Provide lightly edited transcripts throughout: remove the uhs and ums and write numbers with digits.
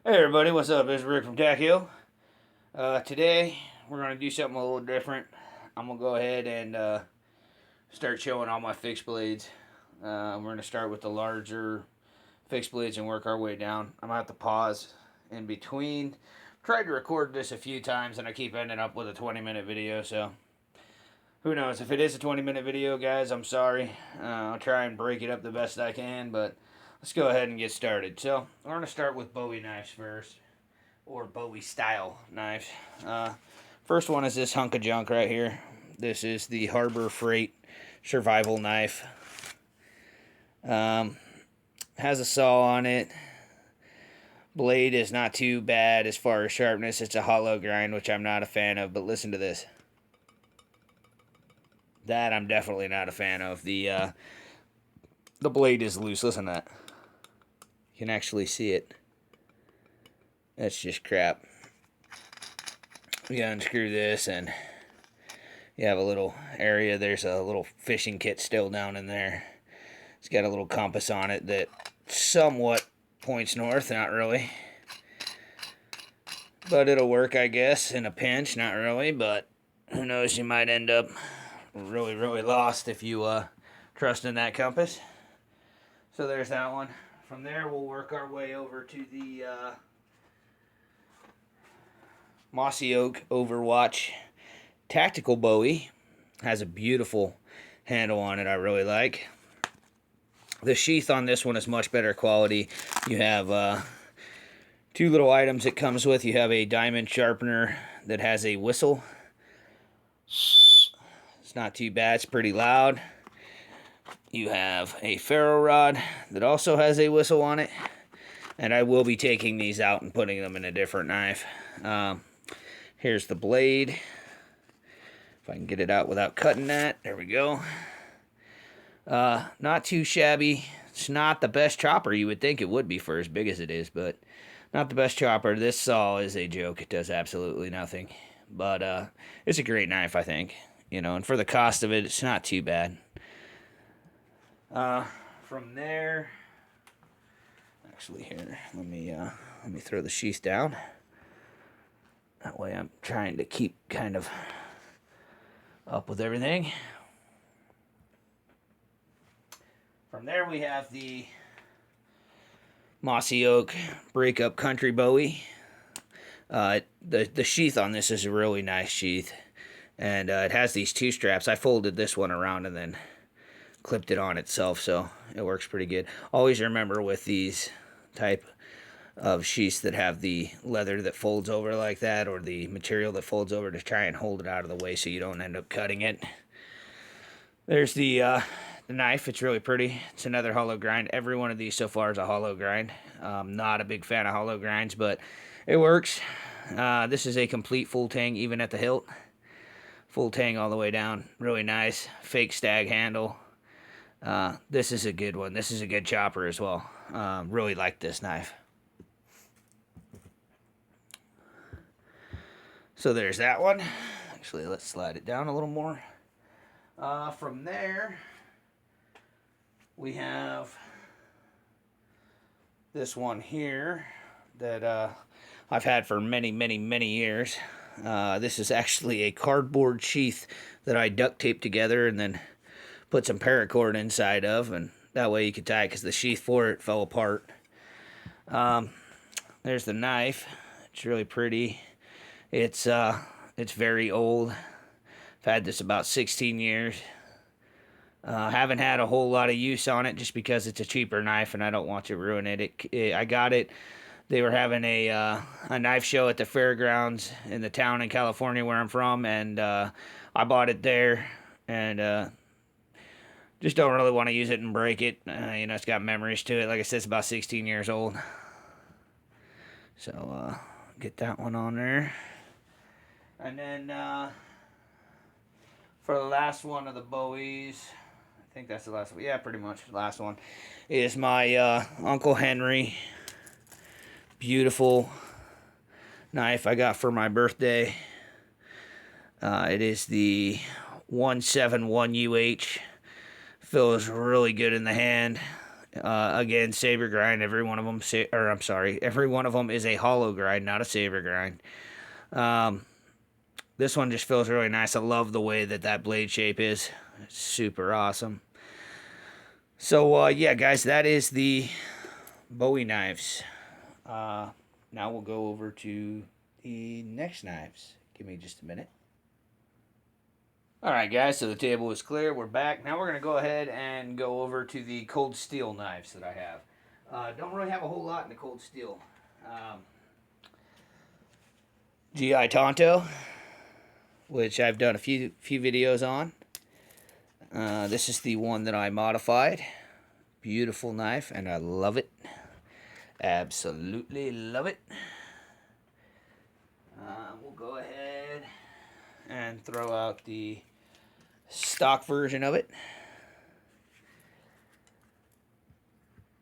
Hey everybody, what's up? It's Rick from TAC-HILL. Today we're going to do something a little different. I'm going to go ahead and start showing all my fixed blades. We're going to start with the larger fixed blades and work our way down. I'm going to have to pause in between. Tried to record this a few times and I keep ending up with a 20-minute video, so who knows. If it is a 20-minute video, guys, I'm sorry. I'll try and break it up the best I can, but let's go ahead and get started. So we're going to start with Bowie knives first, or Bowie style knives. First one is this hunk of junk right here. This is the Harbor Freight survival knife. Has a saw on it. Blade is not too bad as far as sharpness. It's a hollow grind, which I'm not a fan of, but listen to this. That I'm definitely not a fan of. The blade is loose. Listen to that. You can actually see it. That's just crap. You unscrew this and you have a little area. There's a little fishing kit still down in there. It's got a little compass on it that somewhat points north, not really. But it'll work, I guess, in a pinch. Not really, but who knows, you might end up really lost if you trust in that compass. So there's that one. From there, we'll work our way over to the Mossy Oak Overwatch Tactical Bowie. Has a beautiful handle on it, I really like. The sheath on this one is much better quality. You have two little items it comes with. You have a diamond sharpener that has a whistle. It's not too bad, it's pretty loud. You have a ferro rod that also has a whistle on it. And I will be taking these out and putting them in a different knife. Here's the blade. If I can get it out without cutting that. There we go. Not too shabby. It's not the best chopper. You would think it would be for as big as it is, but not the best chopper. This saw is a joke. It does absolutely nothing. But it's a great knife, I think. You know, and for the cost of it, it's not too bad. From there, actually here, let me throw the sheath down. That way I'm trying to keep kind of up with everything. From there we have the Mossy Oak Breakup Country Bowie. The sheath on this is a really nice sheath. And it has these two straps. I folded this one around and then clipped it on itself, so it works pretty good. Always remember with these type of sheaths that have the leather that folds over like that, or the material that folds over, to try and hold it out of the way so you don't end up cutting it. There's the knife. It's really pretty. It's another hollow grind. Every one of these so far is a hollow grind. Not a big fan of hollow grinds, but it works. This is a complete full tang, even at the hilt. Full tang all the way down. Really nice. Fake stag handle. This is a good one. This is a good chopper as well. Really like this knife. So there's that one. Actually, let's slide it down a little more. From there, we have this one here that I've had for many years. This is actually a cardboard sheath that I duct taped together and then put some paracord inside of, and that way you could tie it, because the sheath for it fell apart. There's the knife. It's really pretty. It's very old. I've had this about 16 years. Haven't had a whole lot of use on it just because it's a cheaper knife and I don't want to ruin it. I got it. They were having a knife show at the fairgrounds in the town in California where I'm from, and I bought it there, and just don't really want to use it and break it. You know, it's got memories to it. Like I said, it's about 16 years old. So, get that one on there. And then, for the last one of the Bowies, I think that's the last one. Yeah, pretty much the last one, is my Uncle Henry beautiful knife I got for my birthday. It is the 171 UH. Feels really good in the hand. Again, saber grind. Every one of them, every one of them is a hollow grind, not a saber grind. This one just feels really nice. I love the way that blade shape is. It's super awesome. So, yeah, guys, that is the Bowie knives. Now we'll go over to the next knives. Give me just a minute. Alright, guys, so the table is clear. We're back. Now we're going to go ahead and go over to the cold steel knives that I have. Don't really have a whole lot in the cold steel. GI Tonto, which I've done a few videos on. This is the one that I modified. Beautiful knife, and I love it. Absolutely love it. We'll go ahead and throw out the stock version of it.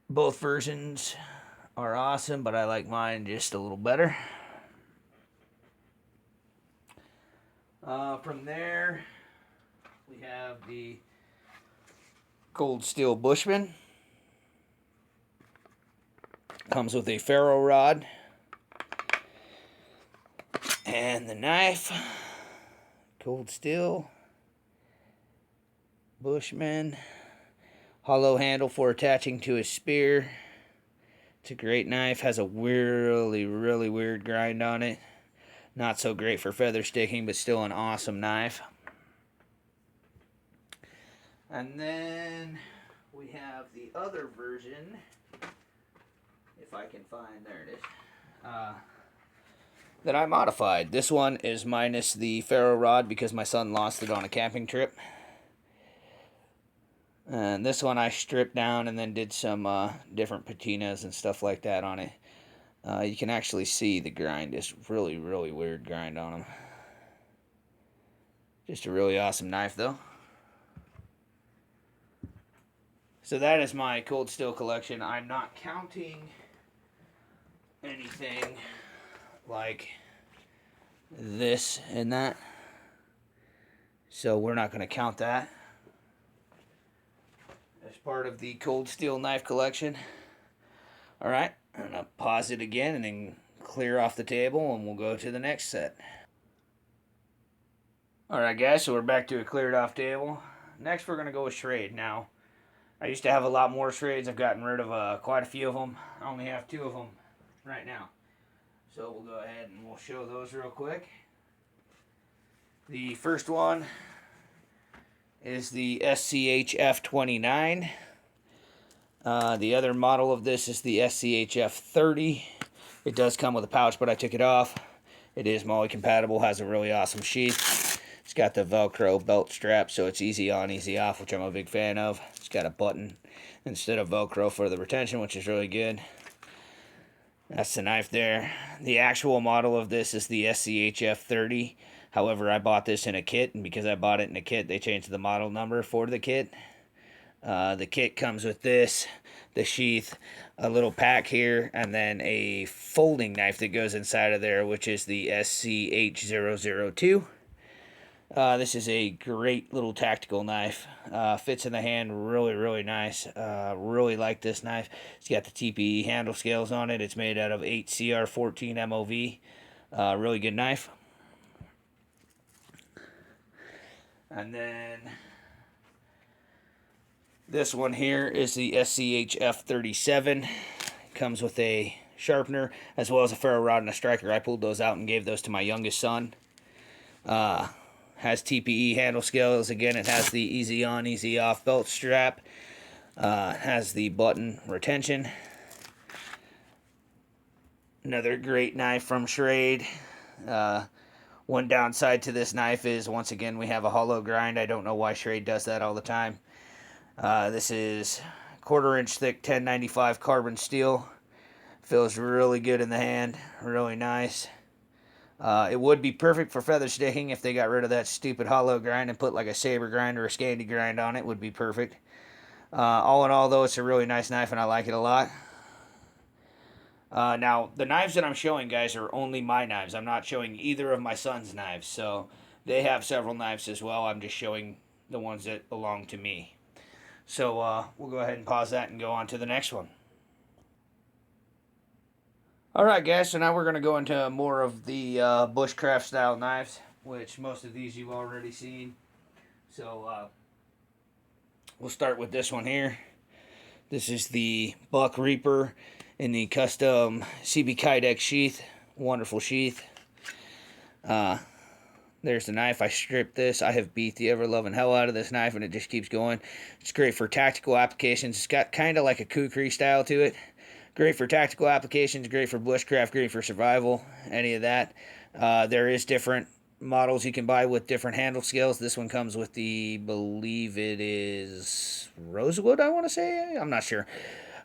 Both versions are awesome, but I like mine just a little better. From there, we have the cold steel Bushman. Comes with a ferro rod and the knife. Cold steel Bushman. Hollow handle for attaching to a spear. It's a great knife. Has a really weird grind on it. Not so great for feather sticking, but still an awesome knife. And then we have the other version. If I can find, there it is. That I modified. This one is minus the ferro rod because my son lost it on a camping trip. And this one I stripped down and then did some different patinas and stuff like that on it. You can actually see the grind is really weird grind on them. Just a really awesome knife though. So that is my cold steel collection. I'm not counting anything like this and that. So we're not going to count that as part of the cold steel knife collection. Alright, I'm going to pause it again and then clear off the table and we'll go to the next set. Alright guys, so we're back to a cleared off table. Next we're going to go with Schrade. Now, I used to have a lot more Schrades. I've gotten rid of quite a few of them. I only have 2 of them right now. So we'll go ahead and we'll show those real quick. The first one is the SCHF29. The other model of this is the SCHF30. It does come with a pouch, but I took it off. It is MOLLE compatible, has a really awesome sheath. It's got the Velcro belt strap, so it's easy on, easy off, which I'm a big fan of. It's got a button instead of Velcro for the retention, which is really good. That's the knife there. The actual model of this is the SCHF30. However, I bought this in a kit, and because I bought it in a kit, they changed the model number for the kit. The kit comes with this, the sheath, a little pack here, and then a folding knife that goes inside of there, which is the SCH002. This is a great little tactical knife. Fits in the hand really nice. Really like this knife. It's got the TPE handle scales on it. It's made out of 8CR14 MOV. Really good knife. And then this one here is the SCHF37. Comes with a sharpener as well as a ferro rod and a striker. I pulled those out and gave those to my youngest son. Has TPE handle scales. Again, it has the easy on, easy off belt strap. Has the button retention. Another great knife from Schrade. One downside to this knife is, once again, we have a hollow grind. I don't know why Schrade does that all the time. This is 1/4 inch thick 1095 carbon steel. Feels really good in the hand. Really nice. It would be perfect for feather sticking if they got rid of that stupid hollow grind and put like a saber grind or a Scandi grind on it. Would be perfect. All in all, though, it's a really nice knife and I like it a lot. Now, the knives that I'm showing, guys, are only my knives. I'm not showing either of my son's knives. So they have several knives as well. I'm just showing the ones that belong to me. So we'll go ahead and pause that and go on to the next one. Alright guys, so now we're going to go into more of the bushcraft style knives, which most of these you've already seen. So we'll start with this one here. This is the Buck Reaper in the custom CB Kydex sheath. Wonderful sheath. There's the knife. I stripped this. I have beat the ever-loving hell out of this knife, and it just keeps going. It's great for tactical applications. It's got kind of like a kukri style to it. Great for tactical applications, great for bushcraft, great for survival, any of that. There is different models you can buy with different handle scales. This one comes with the, believe it is rosewood, I want to say. I'm not sure.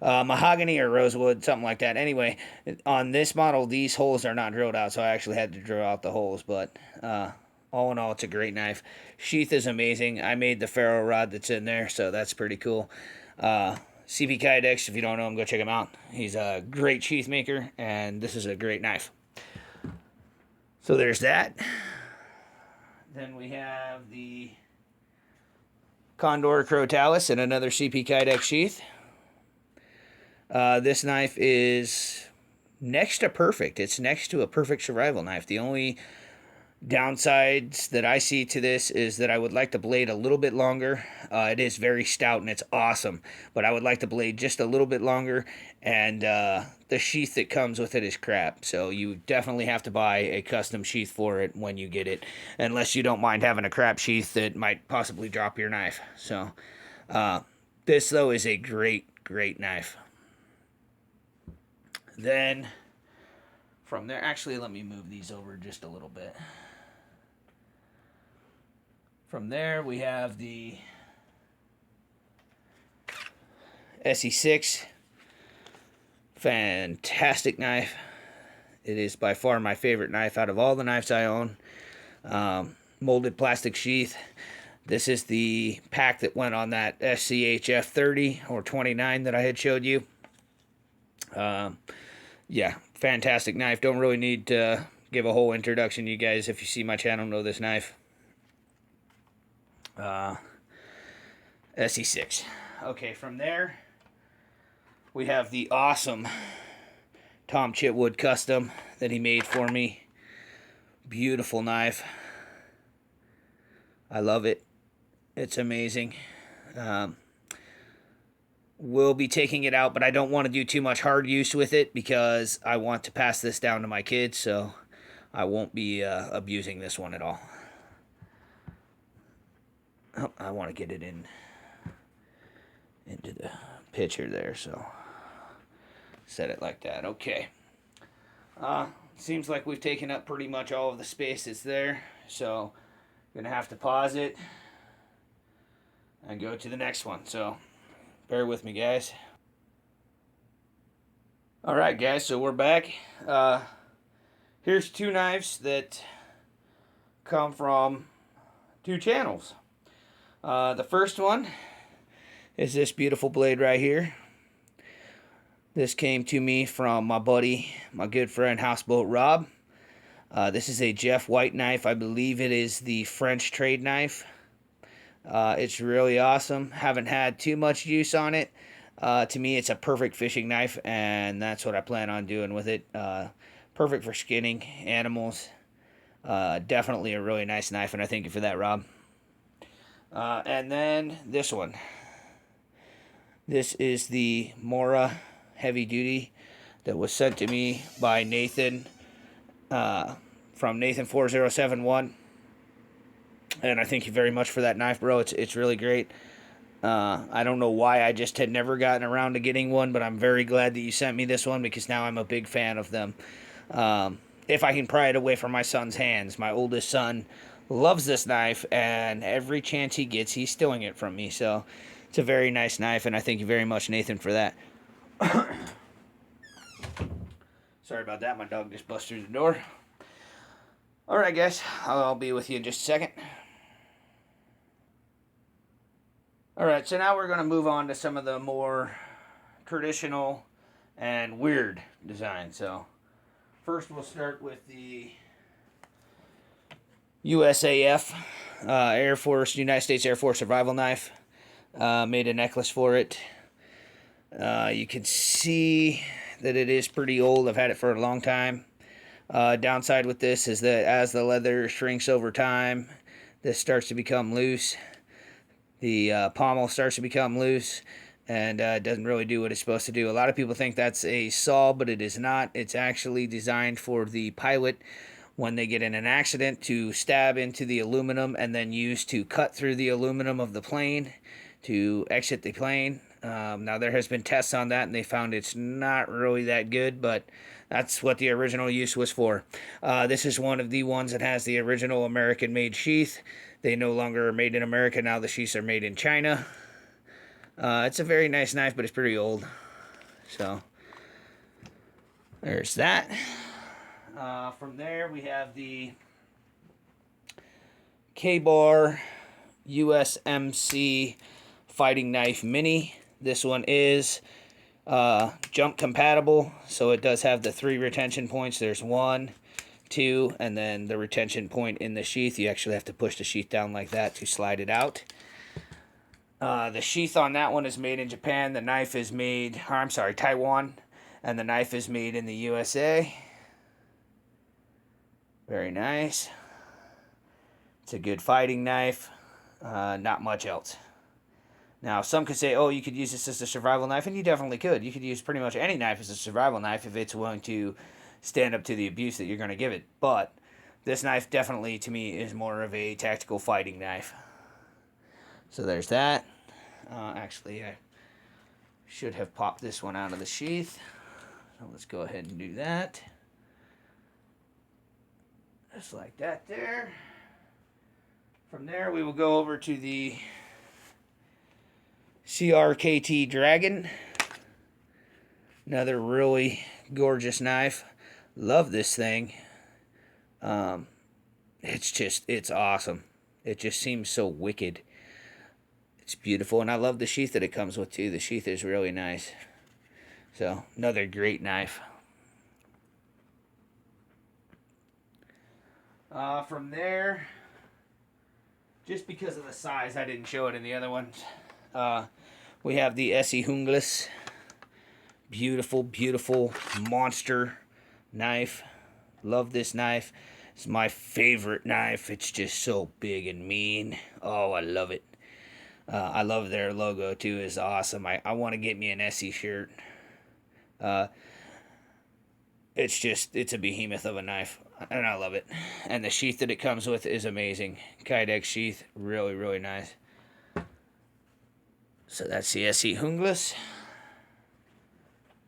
Mahogany or rosewood, something like that. Anyway, on this model, these holes are not drilled out, so I actually had to drill out the holes. But all in all, it's a great knife. Sheath is amazing. I made the ferro rod that's in there, so that's pretty cool. CB Kydex, if you don't know him, go check him out. He's a great sheath maker, and this is a great knife. So there's that. Then we have the Condor Crow Talus and another CP Kydex sheath. This knife is next to perfect. It's next to a perfect survival knife. The only downsides that I see to this is that I would like the blade a little bit longer. It is very stout and it's awesome, but I would like the blade just a little bit longer, and the sheath that comes with it is crap. So you definitely have to buy a custom sheath for it when you get it, unless you don't mind having a crap sheath that might possibly drop your knife. So this though is a great knife. Then from there, actually let me move these over just a little bit. From there, we have the SE6. Fantastic knife. It is by far my favorite knife out of all the knives I own. Molded plastic sheath. This is the pack that went on that SCHF 30 or 29 that I had showed you. Yeah, fantastic knife. Don't really need to give a whole introduction. You guys, if you see my channel, know this knife. SE6. Okay, from there, we have the awesome Tom Chitwood custom that he made for me. Beautiful knife. I love it. It's amazing. We'll be taking it out, but I don't want to do too much hard use with it because I want to pass this down to my kids, so I won't be abusing this one at all. Oh, I want to get it into the picture there, so set it like that. Okay. Seems like we've taken up pretty much all of the space that's there, so I'm gonna have to pause it and go to the next one. So bear with me, guys. All right, guys. So we're back. Here's two knives that come from two channels. The first one is this beautiful blade right here. This came to me from my buddy, my good friend Houseboat Rob. This is a Jeff White knife. I believe it is the French trade knife. It's really awesome. Haven't had too much use on it. To me, it's a perfect fishing knife, and that's what I plan on doing with it. Perfect for skinning animals. Definitely a really nice knife, and I thank you for that, Rob. And then this one. This is the Mora Heavy Duty that was sent to me by Nathan from Nathan4071. And I thank you very much for that knife, bro. It's really great. I don't know why I just had never gotten around to getting one, but I'm very glad that you sent me this one because now I'm a big fan of them. If I can pry it away from my son's hands. My oldest son loves this knife, and every chance he gets, he's stealing it from me. So it's a very nice knife, and I thank you very much, Nathan, for that. Sorry about that. My dog just busted through the door. Alright, guys. I'll be with you in just a second. Alright, so now we're going to move on to some of the more traditional and weird designs. So first we'll start with the USAF, Air Force, United States Air Force survival knife. Made a necklace for it. You can see that it is pretty old. I've had it for a long time. Downside with this is that as the leather shrinks over time, this starts to become loose. The pommel starts to become loose, and it doesn't really do what it's supposed to do. A lot of people think that's a saw, but it is not. It's actually designed for the pilot when they get in an accident to stab into the aluminum and then use to cut through the aluminum of the plane to exit the plane. Now, there has been tests on that, and they found it's not really that good, but that's what the original use was for. This is one of the ones that has the original American-made sheath. They no longer are made in America. Now the sheaths are made in China. It's a very nice knife, but it's pretty old. So, there's that. From there, we have the K-Bar USMC Fighting Knife Mini. This one is jump compatible, so it does have the 3 retention points. There's 1, 2, and then the retention point in the sheath. You actually have to push the sheath down like that to slide it out. The sheath on that one is made in Japan. The knife is made, or I'm sorry, Taiwan, and the knife is made in the USA. Very nice. It's a good fighting knife. Not much else. Now, some could say, oh, you could use this as a survival knife, and you definitely could. You could use pretty much any knife as a survival knife if it's willing to stand up to the abuse that you're going to give it. But this knife definitely, to me, is more of a tactical fighting knife. So there's that. Actually, I should have popped this one out of the sheath. So let's go ahead and do that. Just like that there. From there, we will go over to the CRKT Dragon. Another really gorgeous knife. Love this thing. It's awesome. It just seems so wicked. It's beautiful, and I love the sheath that it comes with too. The sheath is really nice. So, another great knife. From there, just because of the size, I didn't show it in the other ones. We have the TAC-HILL. Beautiful, beautiful monster knife. Love this knife. It's my favorite knife. It's just so big and mean. Oh, I love it. I love their logo too. It's awesome. I want to get me an Essie shirt. It's a behemoth of a knife, and I love it. And the sheath that it comes with is amazing. Kydex sheath, really, really nice. So that's the TAC-HILL.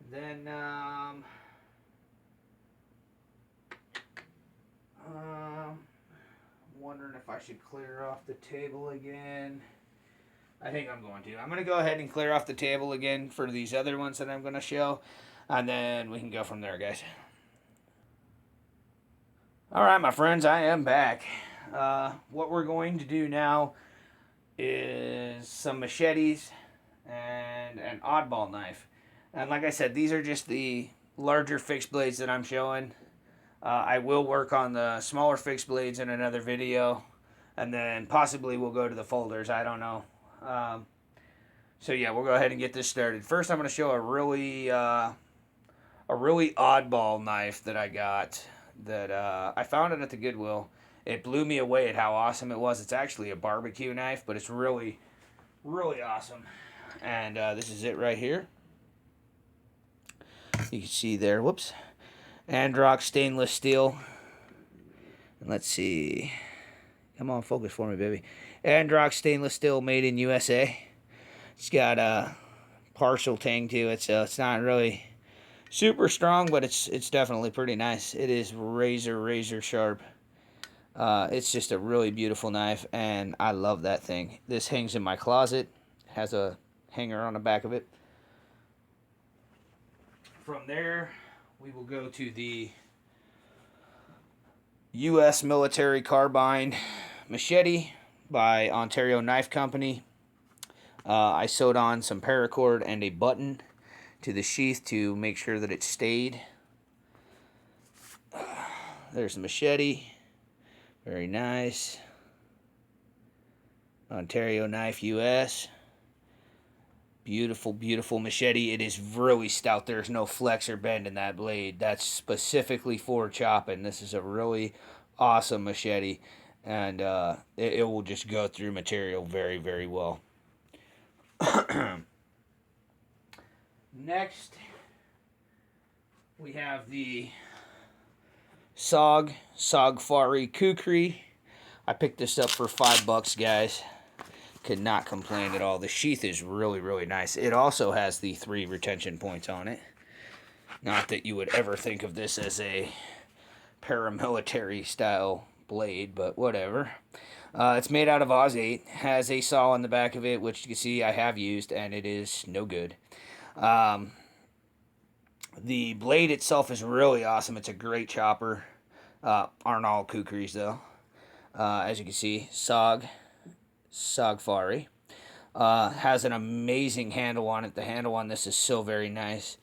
Then, I'm wondering if I should clear off the table again. I think I'm going to. I'm going to go ahead and clear off the table again for these other ones that I'm going to show. And then we can go from there, guys. Alright, my friends, I am back. What we're going to do now is some machetes and an oddball knife. And like I said, these are just the larger fixed blades that I'm showing. I will work on the smaller fixed blades in another video. And then possibly we'll go to the folders. I don't know. So yeah, we'll go ahead and get this started. First, I'm going to show a really oddball knife that I got. That I found it at the Goodwill. It blew me away at how awesome it was. It's actually a barbecue knife, but it's really, really awesome. And this is it right here. You can see there. Whoops. Androx stainless steel. And let's see. Come on, focus for me, baby. Androx stainless steel, made in USA. It's got a partial tang to it, so it's not really super strong, but it's definitely pretty nice. It is razor sharp. It's just a really beautiful knife, and I love that thing. This hangs in my closet. Has a hanger on the back of it. From there, we will go to the U.S. Military Carbine Machete by Ontario Knife Company. I sewed on some paracord and a button to the sheath to make sure that it stayed. There's the machete. Very nice. Ontario Knife US. Beautiful, beautiful machete. It is really stout. There's no flex or bend in that blade. That's specifically for chopping. This is a really awesome machete, and it will just go through material very, very well. Next, we have the Sogfari Kukri. I picked this up for $5, guys. Could not complain at all. The sheath is really, really nice. It also has the 3 retention points on it. Not that you would ever think of this as a paramilitary style blade, but whatever. It's made out of Oz 8. Has a saw on the back of it, which you can see I have used, and it is no good. The blade itself is really awesome. It's a great chopper. Aren't all kukris, though. As you can see, Sogfari. Has an amazing handle on it. The handle on this is so very nice.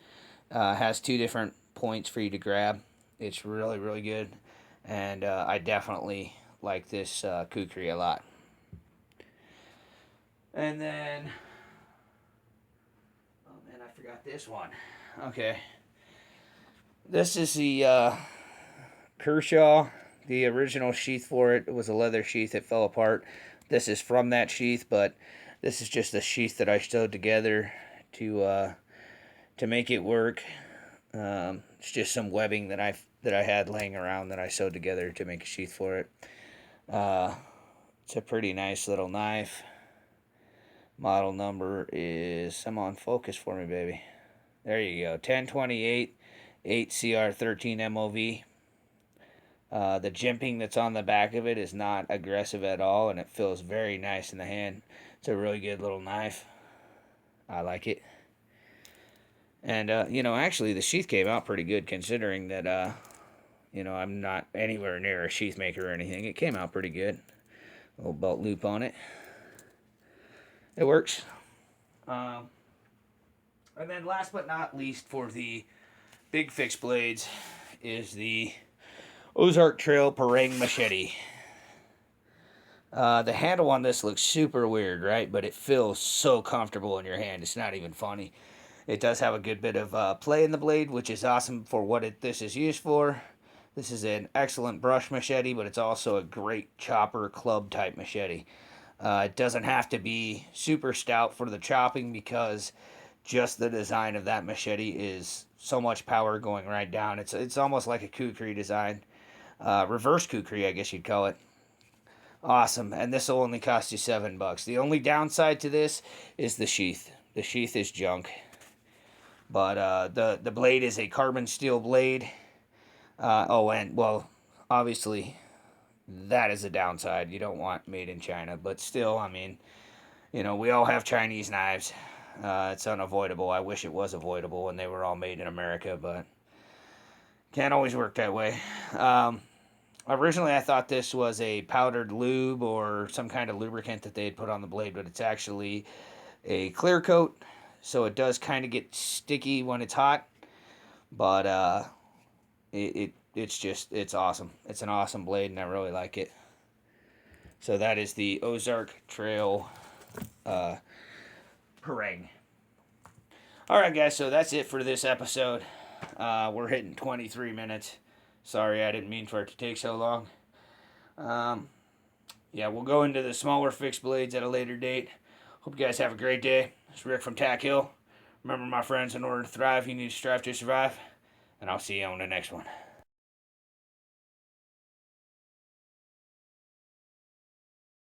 Has 2 different points for you to grab. It's really, really good. And I definitely like this kukri a lot. And then, oh man, I forgot this one. Okay. This is the Kershaw. The original sheath for it was a leather sheath. It fell apart. This is from that sheath, but this is just a sheath that I sewed together to make it work. It's just some webbing that I had laying around that I sewed together to make a sheath for it. It's a pretty nice little knife. Model number is, come on, focus for me, baby. There you go, 1028 8CR13 MOV. The jimping that's on the back of it is not aggressive at all, and it feels very nice in the hand. It's a really good little knife. I like it. And, actually the sheath came out pretty good considering that, I'm not anywhere near a sheath maker or anything. It came out pretty good. A little belt loop on it. It works. And then last but not least for the big fixed blades is the Ozark Trail Parang Machete. The handle on this looks super weird, right? But it feels so comfortable in your hand. It's not even funny. It does have a good bit of play in the blade, which is awesome for what this is used for. This is an excellent brush machete, but it's also a great chopper club type machete. It doesn't have to be super stout for the chopping because just the design of that machete is so much power going right down. It's almost like a kukri design. Reverse kukri, I guess you'd call it. Awesome, and this will only cost you $7. The only downside to this is the sheath. The sheath is junk. But the blade is a carbon steel blade. Obviously, that is a downside. You don't want made in China. But still, I mean, we all have Chinese knives. It's unavoidable. I wish it was avoidable and they were all made in America, but can't always work that way. Originally, I thought this was a powdered lube or some kind of lubricant that they had put on the blade, but it's actually a clear coat, so it does kind of get sticky when it's hot, but it's awesome. It's an awesome blade, and I really like it. So that is the Ozark Trail Parang. Alright guys, so that's it for this episode. We're hitting 23 minutes. Sorry, I didn't mean for it to take so long. We'll go into the smaller fixed blades at a later date. Hope you guys have a great day. It's Rick from TAC-HILL. Remember, my friends, in order to thrive, you need to strive to survive. And I'll see you on the next one.